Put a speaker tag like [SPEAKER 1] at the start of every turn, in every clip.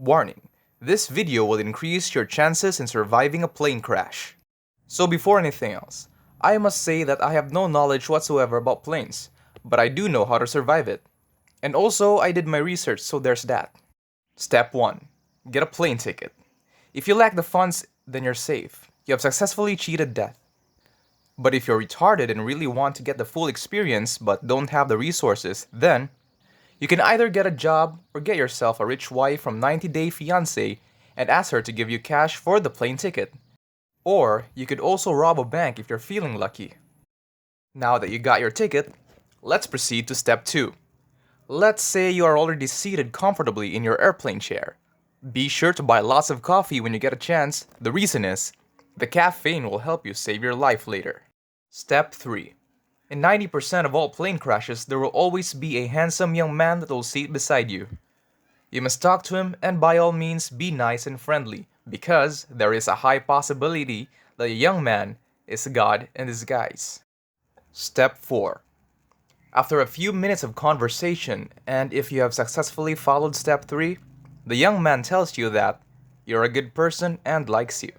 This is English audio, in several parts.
[SPEAKER 1] Warning: this video will increase your chances in surviving a plane crash. So before anything else, I must say that I have no knowledge whatsoever about planes, but I do know how to survive it. And also, I did my research, so there's that. Step 1. Get a plane ticket. If you lack the funds, then you're safe. You have successfully cheated death. But if you're retarded and really want to get the full experience but don't have the resources, then you can either get a job or get yourself a rich wife from 90 Day Fiancé and ask her to give you cash for the plane ticket. Or you could also rob a bank if you're feeling lucky. Now that you got your ticket, let's proceed to step 2. Let's say you are already seated comfortably in your airplane chair. Be sure to buy lots of coffee when you get a chance. The reason is, the caffeine will help you save your life later. Step 3. In 90% of all plane crashes, there will always be a handsome young man that will sit beside you. You must talk to him and by all means be nice and friendly, because there is a high possibility that a young man is God in disguise. Step 4. After a few minutes of conversation, and if you have successfully followed step 3, the young man tells you that you're a good person and likes you.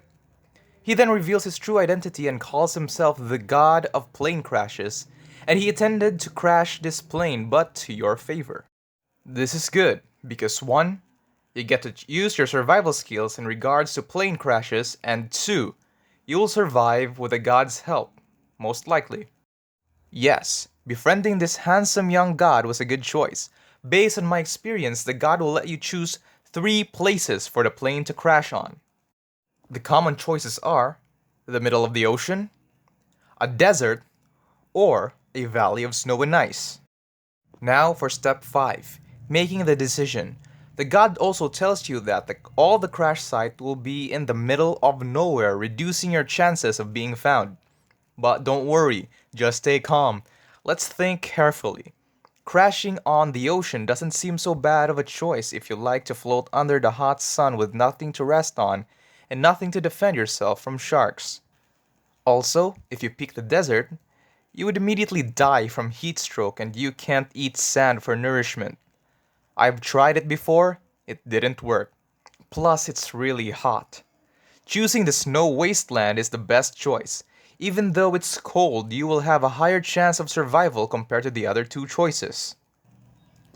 [SPEAKER 1] He then reveals his true identity and calls himself the god of plane crashes, and he intended to crash this plane but to your favor. This is good because 1. You get to use your survival skills in regards to plane crashes, and 2. You will survive with the god's help, most likely. Yes, befriending this handsome young god was a good choice. Based on my experience, the god will let you choose 3 places for the plane to crash on. The common choices are the middle of the ocean, a desert, or a valley of snow and ice. Now for step 5, making the decision. The god also tells you that all the crash site will be in the middle of nowhere, reducing your chances of being found. But don't worry, just stay calm. Let's think carefully. Crashing on the ocean doesn't seem so bad of a choice if you like to float under the hot sun with nothing to rest on and nothing to defend yourself from sharks. Also, if you pick the desert, you would immediately die from heat stroke and you can't eat sand for nourishment. I've tried it before, it didn't work. Plus, it's really hot. Choosing the snow wasteland is the best choice. Even though it's cold, you will have a higher chance of survival compared to the other 2 choices.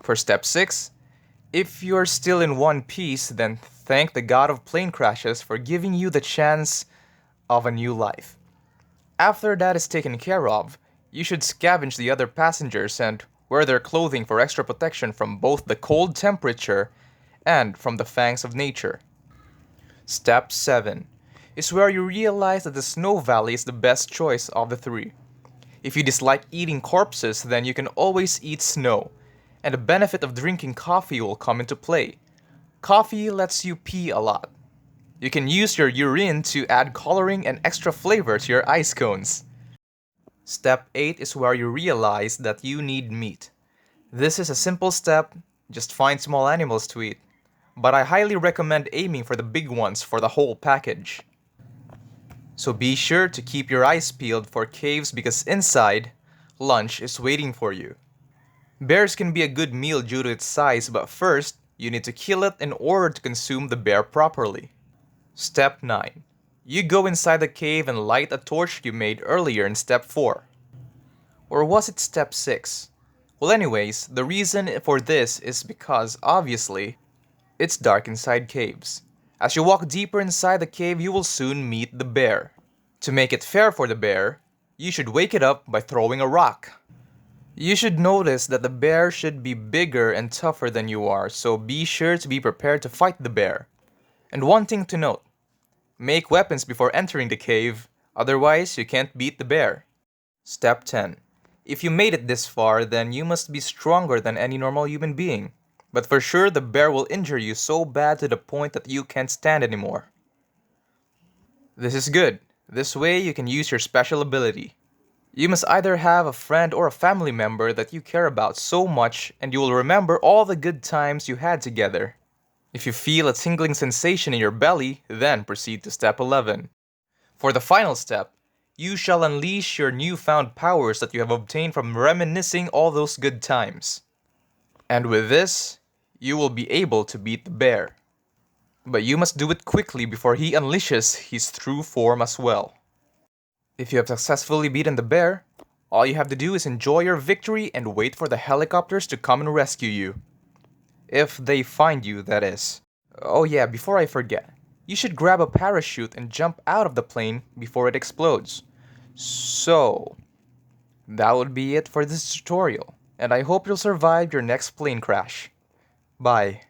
[SPEAKER 1] For step 6, if you're still in one piece, then thank the god of plane crashes for giving you the chance of a new life. After that is taken care of, you should scavenge the other passengers and wear their clothing for extra protection from both the cold temperature and from the fangs of nature. Step 7 is where you realize that the snow valley is the best choice of the 3. If you dislike eating corpses, then you can always eat snow, and the benefit of drinking coffee will come into play. Coffee lets you pee a lot. You can use your urine to add coloring and extra flavor to your ice cones. Step 8 is where you realize that you need meat. This is a simple step, just find small animals to eat. But I highly recommend aiming for the big ones for the whole package. So be sure to keep your eyes peeled for caves because inside, lunch is waiting for you. Bears can be a good meal due to its size, but first, you need to kill it in order to consume the bear properly. Step 9. You go inside the cave and light a torch you made earlier in step 4. Or was it step 6? Well anyways, the reason for this is because, obviously, it's dark inside caves. As you walk deeper inside the cave, you will soon meet the bear. To make it fair for the bear, you should wake it up by throwing a rock. You should notice that the bear should be bigger and tougher than you are, so be sure to be prepared to fight the bear. And one thing to note, make weapons before entering the cave, otherwise you can't beat the bear. Step 10. If you made it this far, then you must be stronger than any normal human being. But for sure the bear will injure you so bad to the point that you can't stand anymore. This is good. This way you can use your special ability. You must either have a friend or a family member that you care about so much and you will remember all the good times you had together. If you feel a tingling sensation in your belly, then proceed to step 11. For the final step, you shall unleash your newfound powers that you have obtained from reminiscing all those good times. And with this, you will be able to beat the bear. But you must do it quickly before he unleashes his true form as well. If you have successfully beaten the bear, all you have to do is enjoy your victory and wait for the helicopters to come and rescue you. If they find you, that is. Oh yeah, before I forget, you should grab a parachute and jump out of the plane before it explodes. So, that would be it for this tutorial, and I hope you'll survive your next plane crash. Bye.